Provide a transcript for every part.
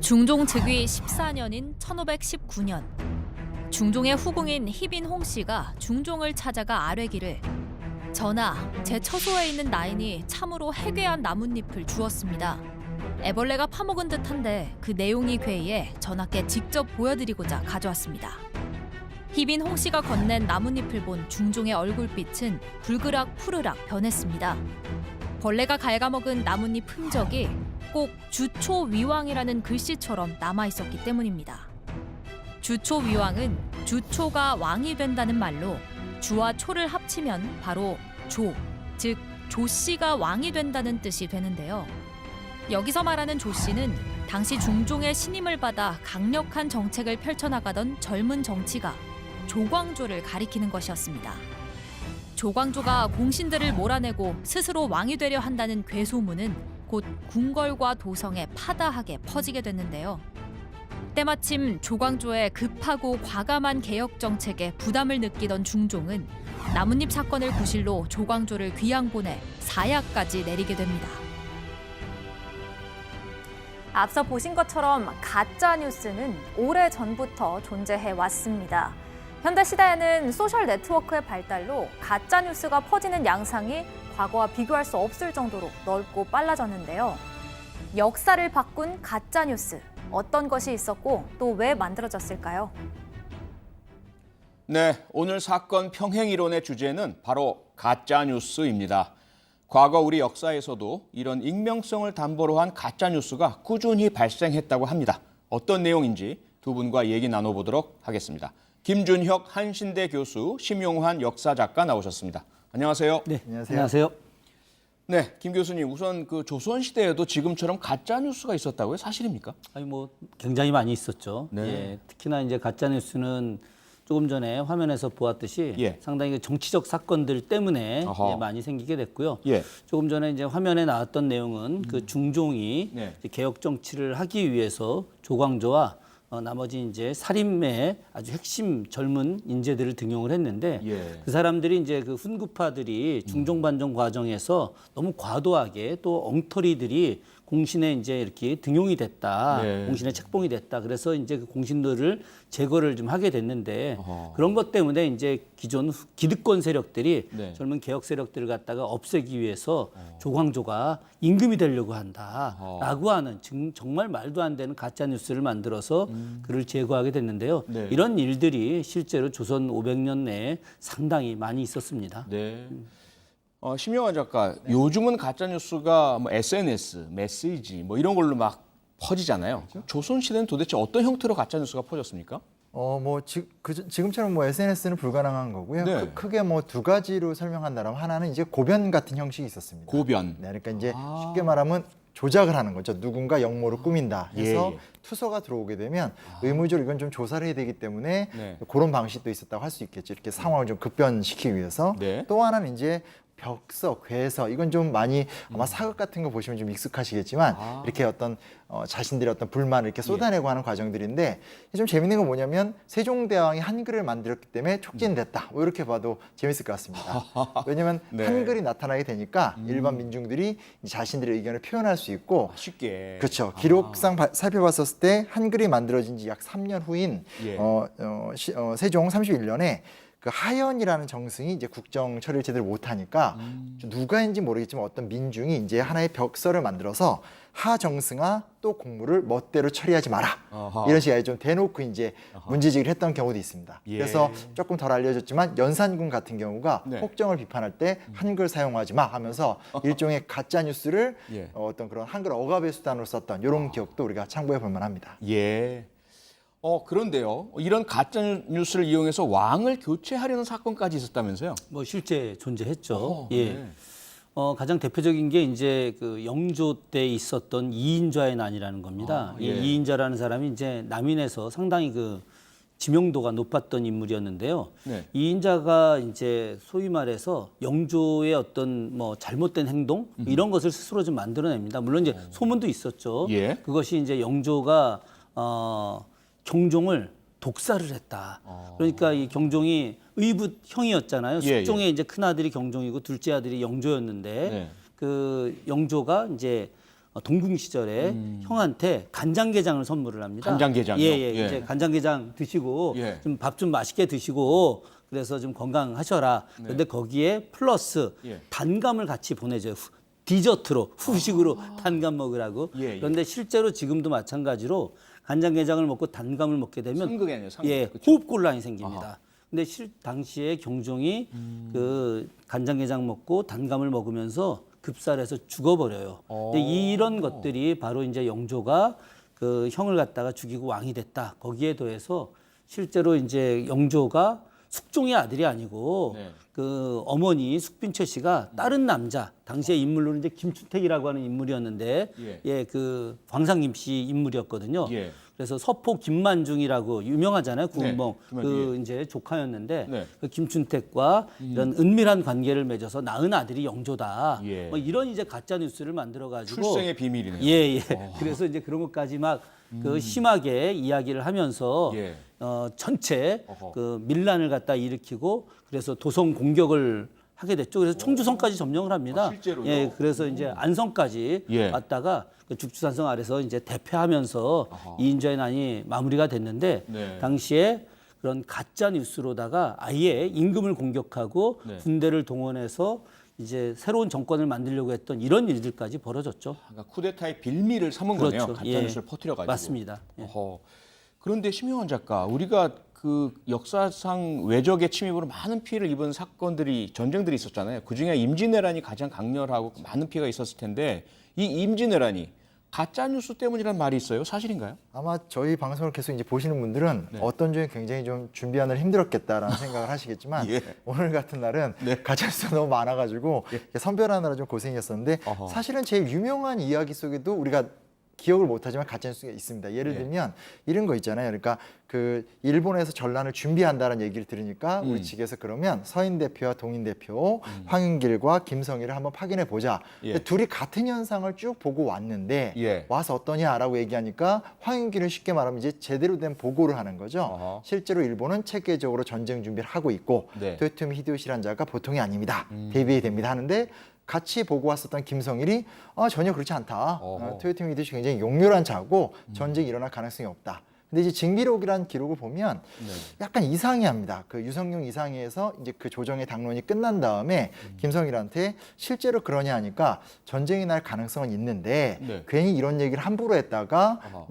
중종 즉위 14년인 1519년 중종의 후궁인 희빈 홍씨가 중종을 찾아가 아뢰기를 전하, 제 처소에 있는 나인이 참으로 해괴한 나뭇잎을 주었습니다. 애벌레가 파먹은 듯한데 그 내용이 괴이해 전하께 직접 보여드리고자 가져왔습니다. 희빈 홍씨가 건넨 나뭇잎을 본 중종의 얼굴빛은 붉으락 푸르락 변했습니다. 벌레가 갉아먹은 나뭇잎 흔적이 꼭 주초위왕이라는 글씨처럼 남아있었기 때문입니다. 주초위왕은 주초가 왕이 된다는 말로 주와 초를 합치면 바로 조, 즉 조씨가 왕이 된다는 뜻이 되는데요. 여기서 말하는 조씨는 당시 중종의 신임을 받아 강력한 정책을 펼쳐나가던 젊은 정치가 조광조를 가리키는 것이었습니다. 조광조가 공신들을 몰아내고 스스로 왕이 되려 한다는 괴소문은 곧 궁궐과 도성에 파다하게 퍼지게 됐는데요. 때마침 조광조의 급하고 과감한 개혁 정책에 부담을 느끼던 중종은 나뭇잎 사건을 구실로 조광조를 귀양 보내 사야까지 내리게 됩니다. 앞서 보신 것처럼 가짜 뉴스는 오래전부터 존재해 왔습니다. 현대 시대에는 소셜 네트워크의 발달로 가짜 뉴스가 퍼지는 양상이 과거와 비교할 수 없을 정도로 넓고 빨라졌는데요. 역사를 바꾼 가짜 뉴스, 어떤 것이 있었고 또 왜 만들어졌을까요? 네, 오늘 사건 평행 이론의 주제는 바로 가짜 뉴스입니다. 과거 우리 역사에서도 이런 익명성을 담보로 한 가짜 뉴스가 꾸준히 발생했다고 합니다. 어떤 내용인지 두 분과 얘기 나눠보도록 하겠습니다. 김준혁 한신대 교수, 심용환 역사작가 나오셨습니다. 안녕하세요. 네, 안녕하세요. 네, 김 교수님, 우선 그 조선시대에도 지금처럼 가짜 뉴스가 있었다고요? 사실입니까? 아니 굉장히 많이 있었죠. 네. 예, 특히나 이제 가짜 뉴스는 조금 전에 화면에서 보았듯이 예. 상당히 정치적 사건들 때문에 어허. 많이 생기게 됐고요. 예. 조금 전에 이제 화면에 나왔던 내용은 그 중종이 네. 이제 개혁 정치를 하기 위해서 조광조와 나머지 이제 살인의 아주 핵심 젊은 인재들을 등용을 했는데 예. 그 사람들이 이제 그 훈구파들이 중종 반정 과정에서 너무 과도하게 또 엉터리들이 공신에 이제 이렇게 등용이 됐다, 네. 공신에 책봉이 됐다. 그래서 이제 그 공신들을 제거를 좀 하게 됐는데 어허. 그런 것 때문에 이제 기존 기득권 세력들이 네. 젊은 개혁 세력들을 갖다가 없애기 위해서 조광조가 임금이 되려고 한다라고 하는 정말 말도 안 되는 가짜 뉴스를 만들어서 그를 제거하게 됐는데요. 네. 이런 일들이 실제로 조선 500년 내에 상당히 많이 있었습니다. 네. 심영환 작가, 요즘은 가짜 뉴스가 뭐 SNS, 메시지 뭐 이런 걸로 막 퍼지잖아요. 조선 시대는 도대체 어떤 형태로 가짜 뉴스가 퍼졌습니까? 지금처럼 SNS는 불가능한 거고요. 네. 크게 두 가지로 설명한다면 하나는 이제 고변 같은 형식이 있었습니다. 고변. 네, 그러니까 이제 쉽게 말하면 조작을 하는 거죠. 누군가 역모를 꾸민다 해서 예. 투서가 들어오게 되면 의무적으로 이건 좀 조사를 해야 되기 때문에 네. 그런 방식도 있었다고 할 수 있겠죠. 이렇게 상황을 좀 급변시키기 위해서. 네. 또 하나는 이제 벽서, 괴서 이건 좀 많이 아마 사극 같은 거 보시면 좀 익숙하시겠지만 이렇게 어떤 자신들의 어떤 불만을 이렇게 쏟아내고 하는 과정들인데 좀 재밌는 건 뭐냐면 세종대왕이 한글을 만들었기 때문에 촉진됐다. 뭐 이렇게 봐도 재밌을 것 같습니다. 왜냐하면 네. 한글이 나타나게 되니까 일반 민중들이 자신들의 의견을 표현할 수 있고 쉽게. 그렇죠. 기록상 살펴봤었을 때 한글이 만들어진 지 약 3년 후인 예. 세종 31년에 그 하연이라는 정승이 이제 국정 처리를 제대로 못하니까 누가인지 모르겠지만 어떤 민중이 이제 하나의 벽서를 만들어서 하정승아 또 공무를 멋대로 처리하지 마라. 어허. 이런 식으로 좀 대놓고 이제 문제제기를 했던 경우도 있습니다. 예. 그래서 조금 덜 알려졌지만 연산군 같은 경우가 네. 폭정을 비판할 때 한글 사용하지 마 하면서 일종의 가짜 뉴스를 예. 어떤 그런 한글 억압의 수단으로 썼던 이런 기억도 우리가 참고해 볼 만합니다. 예. 그런데요. 이런 가짜 뉴스를 이용해서 왕을 교체하려는 사건까지 있었다면서요? 실제 존재했죠. 네. 예. 가장 대표적인 게 이제 그 영조 때 있었던 이인좌의 난이라는 겁니다. 예. 이 이인좌라는 사람이 이제 남인에서 상당히 그 지명도가 높았던 인물이었는데요. 네. 이인자가 이제 소위 말해서 영조의 어떤 잘못된 행동 이런 것을 스스로 좀 만들어냅니다. 물론 이제 소문도 있었죠. 예. 그것이 이제 영조가 경종을 독살을 했다. 그러니까 이 경종이 의붓 형이었잖아요. 예, 숙종의 이제 큰 아들이 경종이고 둘째 아들이 영조였는데 네. 그 영조가 이제 동궁 시절에 형한테 간장게장을 선물을 합니다. 간장게장이요? 예, 예. 이제 간장게장 드시고 예. 좀 밥 좀 맛있게 드시고 그래서 좀 건강하셔라. 그런데 거기에 플러스 예. 단감을 같이 보내줘요. 디저트로 후식으로 단감 먹으라고. 예, 예. 그런데 실제로 지금도 마찬가지로 간장게장을 먹고 단감을 먹게 되면 상극이 아니에요, 상극. 예, 그쵸? 호흡곤란이 생깁니다. 근데 당시에 경종이 그 간장게장 먹고 단감을 먹으면서 급살해서 죽어버려요. 근데 이런 것들이 바로 이제 영조가 그 형을 갖다가 죽이고 왕이 됐다. 거기에 더해서 실제로 이제 영조가 숙종의 아들이 아니고 네. 그 어머니 숙빈채 씨가 다른 남자 당시의 인물로는 이제 김춘택이라고 하는 인물이었는데 예. 그 광상김 씨 인물이었거든요. 예. 그래서 서포 김만중이라고 유명하잖아요. 구운봉 네, 그 이제 조카였는데 네. 그 김춘택과 이런 은밀한 관계를 맺어서 낳은 아들이 영조다. 예. 뭐 이런 이제 가짜 뉴스를 만들어 가지고 출생의 비밀이네요. 예. 그래서 이제 그런 것까지 막 그 심하게 이야기를 하면서 예. 전체 어허. 그 밀란을 갖다 일으키고 그래서 도성 공격을 하게 됐죠. 그래서 청주성까지 점령을 합니다. 아, 실제로요? 예, 그래서 이제 안성까지 예. 왔다가 그 죽주산성 아래서 이제 대패하면서 이인자의 난이 마무리가 됐는데 네. 당시에 그런 가짜 뉴스로다가 아예 임금을 공격하고 네. 군대를 동원해서 이제 새로운 정권을 만들려고 했던 이런 일들까지 벌어졌죠. 그러니까 쿠데타의 빌미를 삼은 그렇죠. 거네요. 가짜 예. 뉴스를 퍼뜨려가지고. 맞습니다. 예. 어허. 그런데 심영환 작가, 우리가 그 역사상 외적의 침입으로 많은 피해를 입은 사건들이 전쟁들이 있었잖아요. 그중에 임진왜란이 가장 강렬하고 많은 피해가 있었을 텐데 이 임진왜란이 가짜 뉴스 때문이라는 말이 있어요. 사실인가요? 아마 저희 방송을 계속 이제 보시는 분들은 어떤 점이 굉장히 좀 준비하느라 힘들었겠다라는 생각을 하시겠지만 예. 오늘 같은 날은 가짜뉴스가 너무 많아가지고 선별하느라 좀 고생이었었는데 어허. 사실은 제일 유명한 이야기 속에도 우리가 기억을 못하지만 가짜뉴스가 있습니다. 예를 들면 이런 거 있잖아요. 그러니까 그 일본에서 전란을 준비한다는 얘기를 들으니까 우리 측에서 그러면 서인 대표와 동인 대표 황윤길과 김성희를 한번 확인해 보자. 예. 근데 둘이 같은 현상을 쭉 보고 왔는데 예. 와서 어떠냐라고 얘기하니까 황윤길은 쉽게 말하면 이제 제대로 된 보고를 하는 거죠. 어허. 실제로 일본은 체계적으로 전쟁 준비를 하고 있고 네. 토요토미 히데요시라는 자가 보통이 아닙니다. 대비해야 됩니다 하는데 같이 보고 왔었던 김성일이 전혀 그렇지 않다. 어허. 토요토미 히데요시 굉장히 용렬한 자고 전쟁이 일어날 가능성이 없다. 근데 이제 징비록이라는 기록을 보면 약간 이상해합니다. 그 유성룡 이상해에서 이제 그 조정의 당론이 끝난 다음에 김성일한테 실제로 그러냐 하니까 전쟁이 날 가능성은 있는데 네. 괜히 이런 얘기를 함부로 했다가 어허.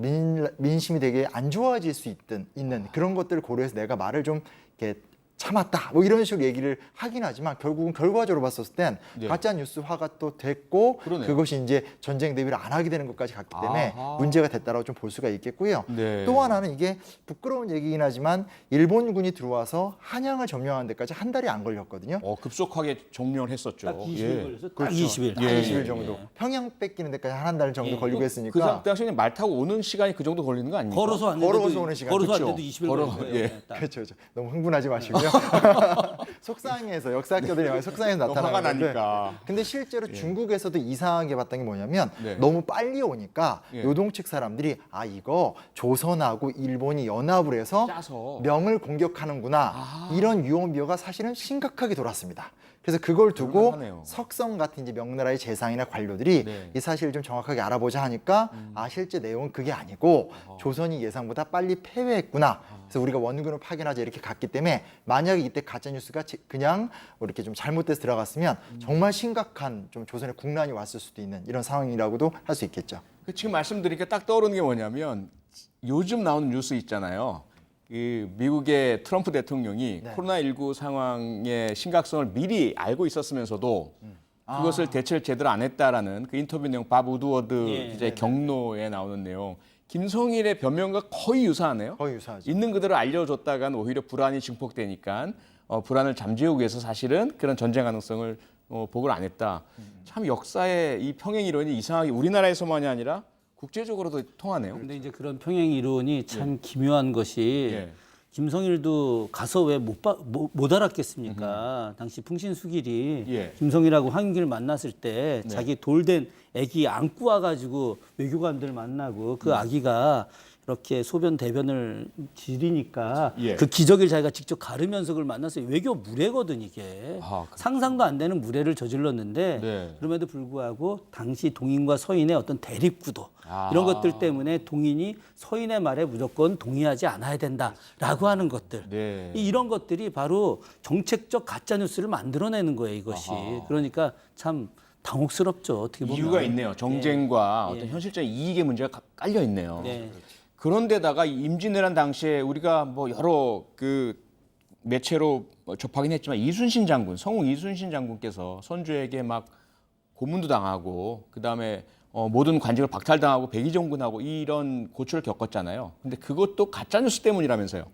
민심이 되게 안 좋아질 수 있는 그런 것들을 고려해서 내가 말을 좀 이렇게 참았다 뭐 이런 식으로 얘기를 하긴 하지만 결국은 결과적으로 봤었을 땐 네. 가짜 뉴스화가 또 됐고 그러네요. 그것이 이제 전쟁 대비를 안 하게 되는 것까지 갔기 때문에 아하. 문제가 됐다라고 좀 볼 수가 있겠고요. 네. 또 하나는 이게 부끄러운 얘기긴 하지만 일본군이 들어와서 한양을 점령하는 데까지 한 달이 안 걸렸거든요. 급속하게 종료를 했었죠. 딱 20일 예. 걸려서 딱 그렇죠. 20일. 딱 예, 20일 예, 정도. 예. 평양 뺏기는 데까지 한 달 정도 예. 걸리고 그 했으니까 당시에는 말 타고 오는 시간이 그 정도 걸리는 거 아닙니까? 걸어서 왔는데도 걸어서 오는 시간. 걸어서 그쵸. 왔는데도 20일 걸어- 걸린 거예요. 예. 딱. 그렇죠, 그렇죠. 너무 흥분하지 마시고요. 속상해서 역사학교들이 많이 속상해서 화가 나타나는 건데. 나니까. 근데 실제로 중국에서도 이상하게 봤던 게 뭐냐면 네. 너무 빨리 오니까 예. 노동 측 사람들이 이거 조선하고 일본이 연합을 해서 짜서. 명을 공격하는구나 아. 이런 유언비어가 사실은 심각하게 돌았습니다. 그래서 그걸 두고 그럴만하네요. 석성 같은 이제 명나라의 재상이나 관료들이 네. 이 사실을 좀 정확하게 알아보자 하니까 실제 내용은 그게 아니고 조선이 예상보다 빨리 패배했구나. 그래서 우리가 원군을 파견하자 이렇게 갔기 때문에 만약에 이때 가짜 뉴스가 그냥 이렇게 좀 잘못돼서 들어갔으면 정말 심각한 좀 조선의 국난이 왔을 수도 있는 이런 상황이라고도 할 수 있겠죠. 지금 말씀드리니까 딱 떠오르는 게 뭐냐면 요즘 나오는 뉴스 있잖아요. 이 미국의 트럼프 대통령이 네. 코로나19 상황의 심각성을 미리 알고 있었으면서도 그것을 대처를 제대로 안 했다라는 그 인터뷰 내용 밥 우드워드 예, 기자의 경로에 나오는 내용. 김성일의 변명과 거의 유사하네요. 거의 유사하죠. 있는 그대로 알려줬다간 오히려 불안이 증폭되니까 불안을 잠재우기 위해서 사실은 그런 전쟁 가능성을 보고를 안 했다. 참 역사의 이 평행 이론이 이상하게 우리나라에서만이 아니라 국제적으로도 통하네요. 근데 이제 그런 평행 이론이 참 기묘한 것이 예. 김성일도 가서 왜 못 알았겠습니까? 당시 풍신수길이 예. 김성일하고 황인기를 만났을 때 자기 돌된 아기 안고 와가지고 외교관들 만나고 그 아기가 이렇게 소변 대변을 지리니까 예. 그 기저귀를 자기가 직접 가르면서 그걸 만났어요. 외교 무례거든 이게. 아, 그렇죠. 상상도 안 되는 무례를 저질렀는데 네. 그럼에도 불구하고 당시 동인과 서인의 어떤 대립구도 아. 이런 것들 때문에 동인이 서인의 말에 무조건 동의하지 않아야 된다라고 하는 것들. 네. 이런 것들이 바로 정책적 가짜 뉴스를 만들어내는 거예요, 이것이. 아하. 그러니까 참 당혹스럽죠. 어떻게 보면. 이유가 있네요. 정쟁과 예. 어떤 현실적인 이익의 문제가 깔려 있네요. 네. 그런데다가 임진왜란 당시에 우리가 뭐 여러 그 매체로 접하긴 했지만 이순신 장군, 성웅 이순신 장군께서 선조에게 막 고문도 당하고 그다음에 모든 관직을 박탈당하고 백의정군하고 이런 고초를 겪었잖아요. 근데 그것도 가짜 뉴스 때문이라면서요.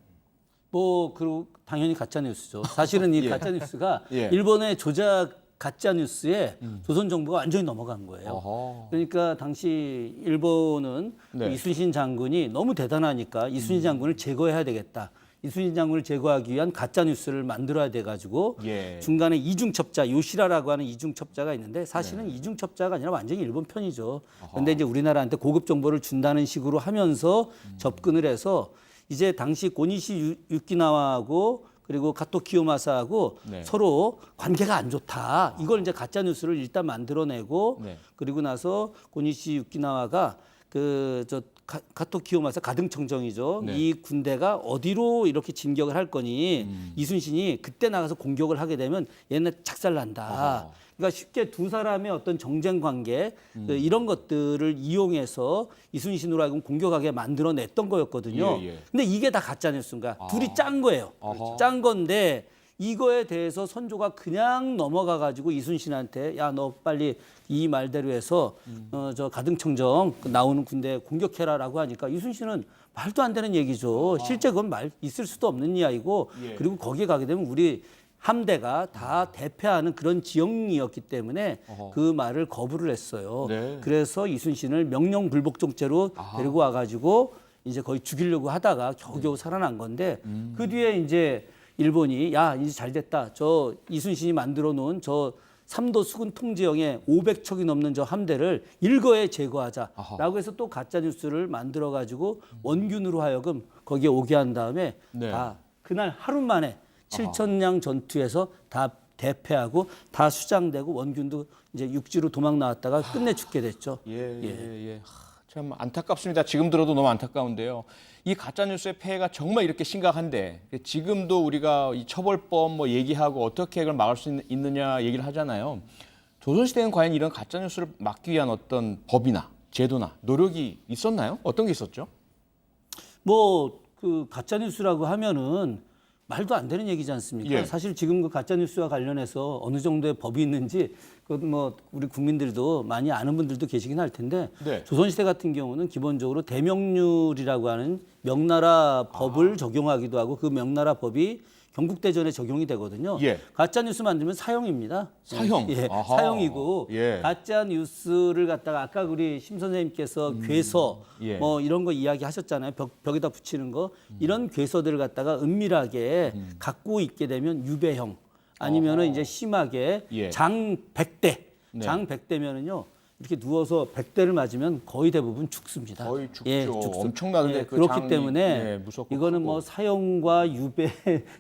뭐 그리고 당연히 가짜 뉴스죠. 사실은 이 예. 가짜 뉴스가 예. 일본의 조작 가짜 뉴스에 조선 정부가 완전히 넘어간 거예요. 어허. 그러니까 당시 일본은 네. 이순신 장군이 너무 대단하니까 이순신 장군을 제거해야 되겠다. 이순신 장군을 제거하기 위한 가짜 뉴스를 만들어야 돼 가지고 예. 중간에 이중첩자 요시라라고 하는 이중첩자가 있는데 사실은 이중첩자가 아니라 완전히 일본 편이죠. 그런데 이제 우리나라한테 고급 정보를 준다는 식으로 하면서 접근을 해서 이제 당시 고니시 유키나와하고 그리고 가토 키요마사하고 네. 서로 관계가 안 좋다. 이걸 이제 가짜 뉴스를 일단 만들어내고 네. 그리고 나서 고니시 유키나와가 가토 키요마사 가등청정이죠. 네. 이 군대가 어디로 이렇게 진격을 할 거니 이순신이 그때 나가서 공격을 하게 되면 얘네 착살난다. 어허. 그러니까 쉽게 두 사람의 어떤 정쟁 관계 이런 것들을 이용해서 이순신으로 하여금 공격하게 만들어냈던 거였거든요. 예, 예. 근데 이게 다 가짜 뉴스인가? 둘이 짠 거예요. 어허. 짠 건데 이거에 대해서 선조가 그냥 넘어가 가지고 이순신한테 야 너 빨리 이 말대로 해서 저 가등청정 나오는 군대 공격해라라고 하니까 이순신은 말도 안 되는 얘기죠. 실제 그건 있을 수도 없는 이야기고 예. 그리고 거기에 가게 되면 우리 함대가 다 대패하는 그런 지형이었기 때문에 어허. 그 말을 거부를 했어요. 네. 그래서 이순신을 명령불복종죄로 데리고 와가지고 이제 거의 죽이려고 하다가 겨우겨우 살아난 건데 그 뒤에 이제 일본이 야 이제 잘 됐다. 저 이순신이 만들어 놓은 저 삼도 수군 통제형의 500척이 넘는 저 함대를 일거에 제거하자라고 해서 또 가짜 뉴스를 만들어 가지고 원균으로 하여금 거기에 오게 한 다음에 네. 다 그날 하루 만에 7천량 전투에서 다 대패하고 다 수장되고 원균도 이제 육지로 도망 나왔다가 끝내 죽게 됐죠. 예. 참 안타깝습니다. 지금 들어도 너무 안타까운데요. 이 가짜 뉴스의 폐해가 정말 이렇게 심각한데 지금도 우리가 이 처벌법 뭐 얘기하고 어떻게 그걸 막을 수 있느냐 얘기를 하잖아요. 조선시대는 과연 이런 가짜 뉴스를 막기 위한 어떤 법이나 제도나 노력이 있었나요? 어떤 게 있었죠? 뭐 그 가짜 뉴스라고 하면은 말도 안 되는 얘기지 않습니까? 예. 사실 지금 그 가짜 뉴스와 관련해서 어느 정도의 법이 있는지 그것 뭐 우리 국민들도 많이 아는 분들도 계시긴 할 텐데 네. 조선시대 같은 경우는 기본적으로 대명률이라고 하는 명나라 법을 적용하기도 하고 그 명나라 법이 경국대전에 적용이 되거든요. 예. 가짜 뉴스 만들면 사형입니다. 사형? 예, 아하. 사형이고 예. 가짜 뉴스를 갖다가 아까 우리 심 선생님께서 괴서 예. 뭐 이런 거 이야기하셨잖아요. 벽에다 붙이는 거 이런 괴서들을 갖다가 은밀하게 갖고 있게 되면 유배형 아니면은 이제 심하게 예. 장 100대 네. 장 100대면은요. 이렇게 누워서 100대를 맞으면 거의 대부분 죽습니다. 거의 죽죠. 엄청나던데 그 그렇기 장이, 때문에 예, 무섭고 이거는 크고. 뭐 사형과 유배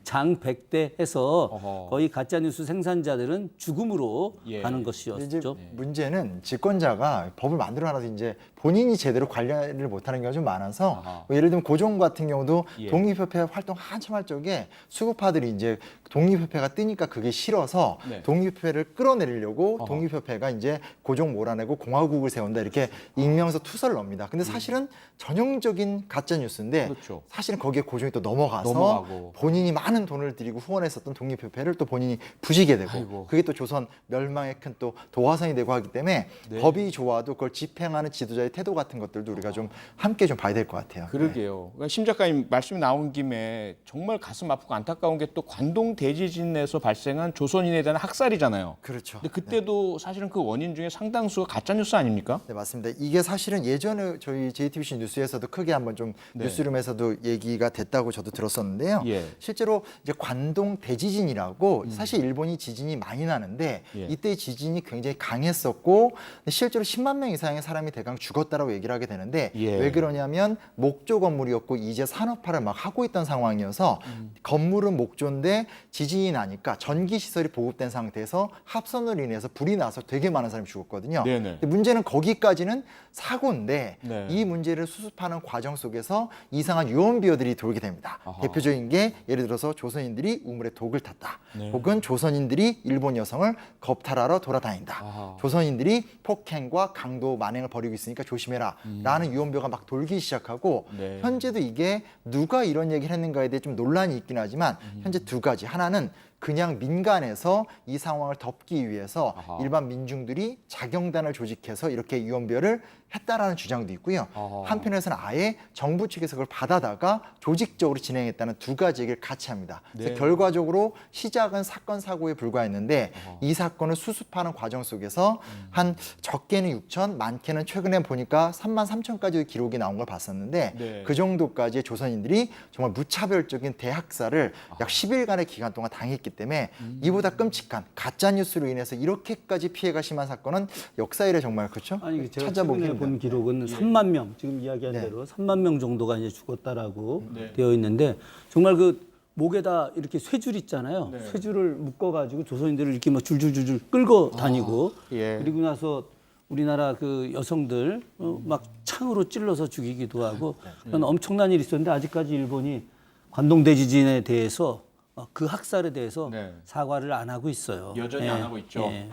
장 100대 해서 어허. 거의 가짜뉴스 생산자들은 죽음으로 예. 가는 근데 이제 것이었죠. 문제는 집권자가 법을 만들어놔서 이제 본인이 제대로 관리를 못하는 경우가 좀 많아서 아하. 뭐 예를 들면 고종 같은 경우도 예. 독립협회 활동 한참 할 적에 수구파들이 이제 독립협회가 뜨니까 그게 싫어서 네. 독립협회를 끌어내리려고 어허. 독립협회가 이제 고종 몰아내고 공화국을 세운다 이렇게 익명서 투서를 넣습니다. 근데 사실은 전형적인 가짜 뉴스인데 그렇죠. 사실은 거기에 고종이 또 넘어가서 넘어가고. 본인이 많은 돈을 들이고 후원했었던 독립협회를 또 본인이 부시게 되고 아이고. 그게 또 조선 멸망의 큰 또 도화선이 되고 하기 때문에 네. 법이 좋아도 그걸 집행하는 지도자의 태도 같은 것들도 우리가 좀 함께 좀 봐야 될 것 같아요. 그러게요. 그러니까 심 작가님 말씀이 나온 김에 정말 가슴 아프고 안타까운 게 또 관동 대지진에서 발생한 조선인에 대한 학살이잖아요. 그렇죠. 근데 그때도 사실은 그 원인 중에 상당수가 가짜 뉴스 아닙니까? 네, 맞습니다. 이게 사실은 예전에 저희 JTBC 뉴스에서도 크게 한번 좀 네. 뉴스룸에서도 얘기가 됐다고 저도 들었었는데요. 예. 실제로 이제 관동 대지진이라고 사실 일본이 지진이 많이 나는데 예. 이때 지진이 굉장히 강했었고 실제로 10만 명 이상의 사람이 대강 죽었다라고 얘기를 하게 되는데 예. 왜 그러냐면 목조 건물이었고 이제 산업화를 막 하고 있던 상황이어서 건물은 목조인데 지진이 나니까 전기 시설이 보급된 상태에서 합선으로 인해서 불이 나서 되게 많은 사람이 죽었거든요. 네네. 근데 문제는 거기까지는 사고인데 네. 이 문제를 수습하는 과정 속에서 이상한 유언비어들이 돌게 됩니다. 아하. 대표적인 게 예를 들어서 조선인들이 우물에 독을 탔다. 네. 혹은 조선인들이 일본 여성을 겁탈하러 돌아다닌다. 아하. 조선인들이 폭행과 강도 만행을 벌이고 있으니까 조심해라. 라는 유언비어가 막 돌기 시작하고 네. 현재도 이게 누가 이런 얘기를 했는가에 대해 좀 논란이 있긴 하지만 현재 두 가지. 하나는 그냥 민간에서 이 상황을 덮기 위해서 아하. 일반 민중들이 자경단을 조직해서 이렇게 유언비어를 했다라는 주장도 있고요. 아하. 한편에서는 아예 정부 측에서 그걸 받아다가 조직적으로 진행했다는 두 가지 얘기를 같이 합니다. 그래서 네. 결과적으로 시작은 사건 사고에 불과했는데 이 사건을 수습하는 과정 속에서 한 적게는 6천, 많게는 최근에 보니까 3만 3천까지 기록이 나온 걸 봤었는데 네. 그 정도까지의 조선인들이 정말 무차별적인 대학살을 약 10일간의 기간 동안 당했기 때문에 이보다 끔찍한 가짜 뉴스로 인해서 이렇게까지 피해가 심한 사건은 역사 이래 정말 그렇죠? 아니 제가 찾아보기 최근에 본 힘든. 기록은 3만 명 지금 이야기한 네. 대로 3만 명 정도가 이제 죽었다라고 네. 되어 있는데 정말 그 목에다 이렇게 쇠줄 있잖아요. 네. 쇠줄을 묶어가지고 조선인들을 이렇게 막 줄줄줄줄 끌고 다니고 예. 그리고 나서 우리나라 그 여성들 막 창으로 찔러서 죽이기도 하고 그런 엄청난 일이 있었는데 아직까지 일본이 관동 대지진에 대해서 그 학살에 대해서 네. 사과를 안 하고 있어요. 여전히 안 하고 있죠. 예.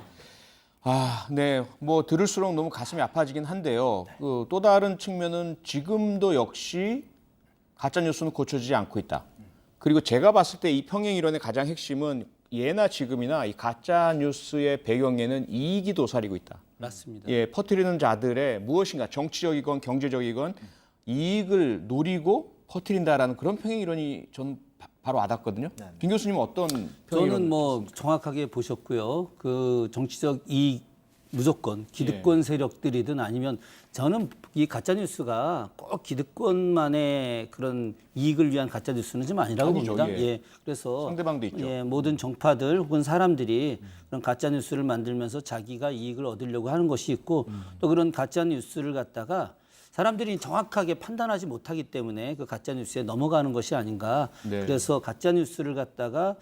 아, 네. 뭐 들을수록 너무 가슴이 아파지긴 한데요. 그 또 다른 측면은 지금도 역시 가짜 뉴스는 고쳐지지 않고 있다. 그리고 제가 봤을 때 이 평행 이론의 가장 핵심은 예나 지금이나 이 가짜 뉴스의 배경에는 이익이 도사리고 있다. 맞습니다. 예, 퍼뜨리는 자들의 무엇인가 정치적이건 경제적이건 이익을 노리고 퍼뜨린다라는 그런 평행 이론이 전 바로 와닿거든요. 김 교수님은 어떤 평행 이론? 저는 뭐 정확하게 보셨고요. 그 정치적 이익 무조건 기득권 세력들이든 아니면 저는 이 가짜 뉴스가 꼭 기득권만의 그런 이익을 위한 가짜 뉴스는 좀 아니라고 아니죠, 봅니다. 예. 예. 그래서 상대방도 있죠. 예, 모든 정파들 혹은 사람들이 그런 가짜 뉴스를 만들면서 자기가 이익을 얻으려고 하는 것이 있고 또 그런 가짜 뉴스를 갖다가 사람들이 정확하게 판단하지 못하기 때문에 그 가짜 뉴스에 넘어가는 것이 아닌가. 네. 그래서 가짜 뉴스를 갖다가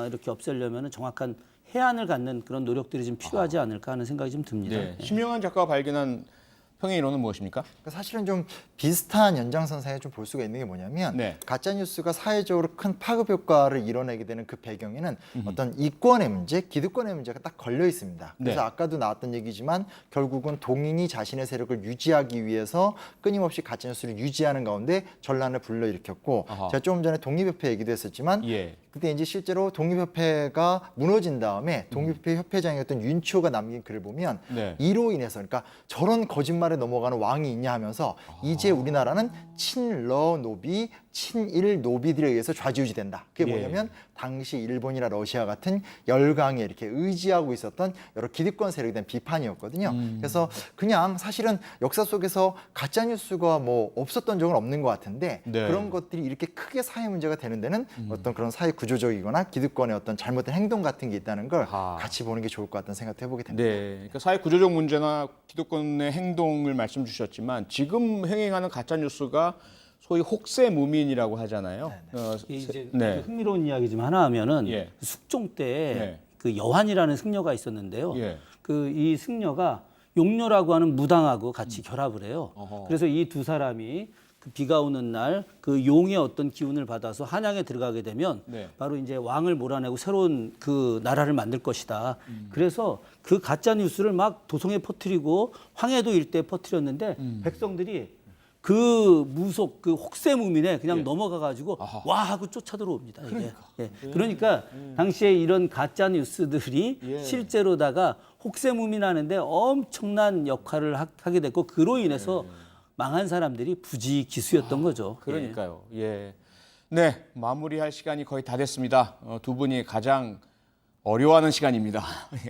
이렇게 없애려면 정확한 해안을 갖는 그런 노력들이 좀 필요하지 않을까 하는 생각이 좀 듭니다. 네. 심영환 작가가 발견한 평행 이론은 무엇입니까? 그러니까 사실은 좀 비슷한 연장선상에 좀 볼 수가 있는 게 뭐냐면 네. 가짜 뉴스가 사회적으로 큰 파급 효과를 이뤄내게 되는 그 배경에는 어떤 이권의 문제, 기득권의 문제가 딱 걸려 있습니다. 그래서 네. 아까도 나왔던 얘기지만 결국은 동인이 자신의 세력을 유지하기 위해서 끊임없이 가짜 뉴스를 유지하는 가운데 전란을 불러일으켰고 아하. 제가 조금 전에 독립협회 얘기도 했었지만 예. 그때 이제 실제로 독립협회가 무너진 다음에 독립협회 협회장이었던 윤치호가 남긴 글을 보면 네. 이로 인해서 그러니까 저런 거짓말에 넘어가는 왕이 있냐 하면서 이제 우리나라는 친러 노비, 친일 노비들에 의해서 좌지우지된다. 그게 예. 뭐냐면 당시 일본이나 러시아 같은 열강에 이렇게 의지하고 있었던 여러 기득권 세력에 대한 비판이었거든요. 그래서 그냥 사실은 역사 속에서 가짜 뉴스가 뭐 없었던 적은 없는 것 같은데 네. 그런 것들이 이렇게 크게 사회 문제가 되는 데는 어떤 그런 사회 구조적이거나 기득권의 어떤 잘못된 행동 같은 게 있다는 걸 아하. 같이 보는 게 좋을 것 같다는 생각도 해보게 됩니다. 네, 그러니까 사회 구조적 문제나 기득권의 행동을 말씀 주셨지만 지금 행행하는 가짜 뉴스가 소위 혹세 무민이라고 하잖아요. 이게 이제 네. 흥미로운 이야기 좀 하나 하면은 예. 숙종 때 네. 그 여한이라는 승려가 있었는데요. 예. 그 이 승려가 용료라고 하는 무당하고 같이 결합을 해요. 어허. 그래서 이 두 사람이 그 비가 오는 날 그 용의 어떤 기운을 받아서 한양에 들어가게 되면 네. 바로 이제 왕을 몰아내고 새로운 그 나라를 만들 것이다. 그래서 그 가짜 뉴스를 막 도성에 퍼뜨리고 황해도 일대에 퍼뜨렸는데 백성들이 그 무속 그 혹세무민에 그냥 예. 넘어가 가지고 아하. 와 하고 쫓아 들어옵니다. 이게. 그러니까 당시에 이런 가짜 뉴스들이 예. 실제로다가 혹세무민하는데 엄청난 역할을 하게 됐고 그로 인해서 망한 사람들이 부지기수였던 거죠. 그러니까요. 예. 네, 마무리할 시간이 거의 다 됐습니다. 두 분이 가장 어려워하는 시간입니다.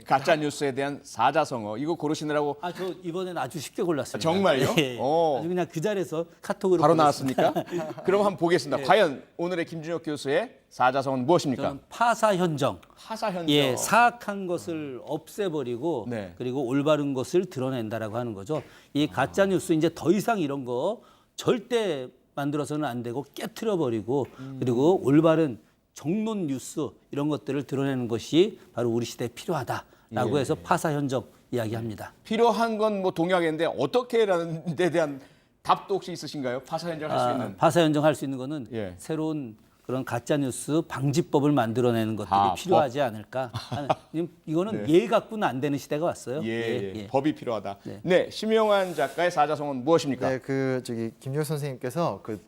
가짜 뉴스에 대한 사자성어 이거 고르시느라고 아, 저 이번엔 아주 쉽게 골랐습니다. 아, 정말요? 예. 오. 아주 그냥 그 자리에서 카톡으로 바로 보냈습니다. 나왔습니까? 그럼 한번 보겠습니다. 과연 오늘의 김준혁 교수의 사자성어는 무엇입니까? 저는 파사현정. 파사현정. 예, 사악한 것을 없애버리고 네. 그리고 올바른 것을 드러낸다라고 하는 거죠. 이 가짜 뉴스 이제 더 이상 이런 거 절대 만들어서는 안 되고 깨트려버리고 그리고 올바른 정론 뉴스 이런 것들을 드러내는 것이 바로 우리 시대에 필요하다라고 예. 해서 파사현정 이야기합니다. 필요한 건 뭐 동의하겠는데 어떻게라는 데 대한 답도 혹시 있으신가요? 파사현정 할 수 있는. 파사현정 할 수 있는 거는 예. 새로운 그런 가짜 뉴스 방지법을 만들어내는 것들이 아, 필요하지 않을까. 이거는 예 갖고는 안 되는 시대가 왔어요. 예. 법이 필요하다. 네, 심영환 작가의 사자성어는 무엇입니까? 네, 그 저기 김준혁 선생님께서 그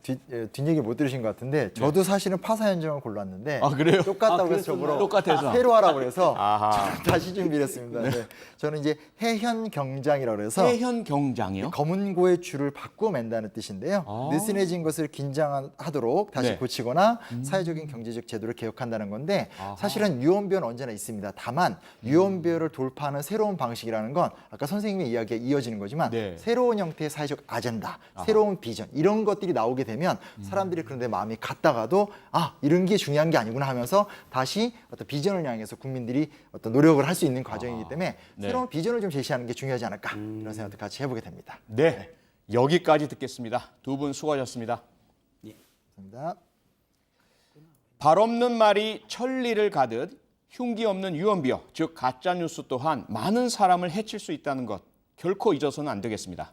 뒷얘기 못 들으신 것 같은데 저도 사실은 파사현정을 골랐는데 아, 그래요? 똑같다고 아, 해서 저보러 똑같아서. 새로 하라고 그래서 아하. 저는 다시 준비를 했습니다. 네. 저는 이제 해현 경장이라고 그래서 해현 경장이요? 검은고의 줄을 바꾸어 맨다는 뜻인데요. 아. 느슨해진 것을 긴장하도록 다시 네. 고치거나 사회적인 경제적 제도를 개혁한다는 건데 사실은 유언비어는 언제나 있습니다. 다만 유언비어를 돌파하는 새로운 방식이라는 건 아까 선생님의 이야기에 이어지는 거지만 네. 새로운 형태의 사회적 아젠다, 새로운 비전 이런 것들이 나오게 되면 사람들이 그런데 마음이 갔다가도 아 이런 게 중요한 게 아니구나 하면서 다시 어떤 비전을 향해서 국민들이 어떤 노력을 할 수 있는 과정이기 때문에 네. 새로운 비전을 좀 제시하는 게 중요하지 않을까 이런 생각도 같이 해보게 됩니다. 네. 여기까지 듣겠습니다. 두 분 수고하셨습니다. 감사합니다. 발 없는 말이 천리를 가듯 흉기 없는 유언비어, 즉 가짜 뉴스 또한 많은 사람을 해칠 수 있다는 것 결코 잊어서는 안 되겠습니다.